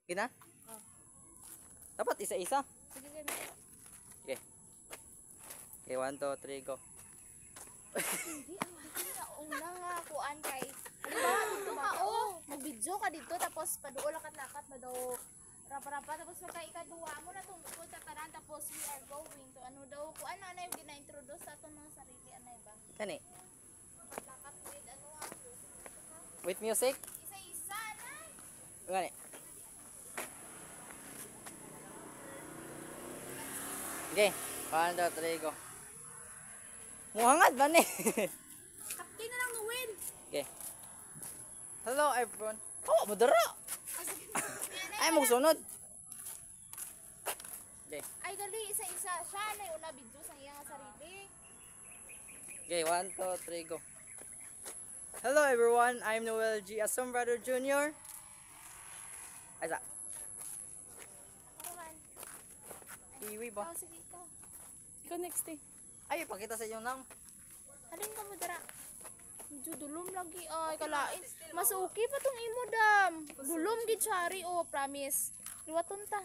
Gina? Oh. Dapat isa-isa. Sige, gani. Okay. Okay, 1, 2, 3, go. Hindi, ang una nga kuan kay. Halimbawa, dito ka, mag-video ka dito, tapos paduo lakat-lakat, paduo rapa-rapa, tapos magka-ikaduwa mo na tungkol sa tanan, tapos we are going to ano daw, kuan na yung gina-introduce sa itong mga sarili, anay ba? Kani? Lakat with ano nga, With music? isa-isa, anay! Gani? Okay, 1, 2, 3, go. Muhangad ba ni? Kapti na lang nuwin! Okay. Hello everyone. Oh, madara. Ay, magsunod. Okay. Ay, dali, isa-isa. Siya na yung una video sa iyang sarili. Okay, 1, 2, 3, go. Hello everyone, I'm Noel G. Asombrado Jr. Ay, sa? Ako naman. Iwi ba? Oh, sige, ikaw. Ikaw next eh. Ay, pakita sa inyo nang. Halin ka mo dara. Medyo dulom lagi ay kalain. Mas okay pa tong imo dam. Dulom gid sari oh, promise. Liwaton ta.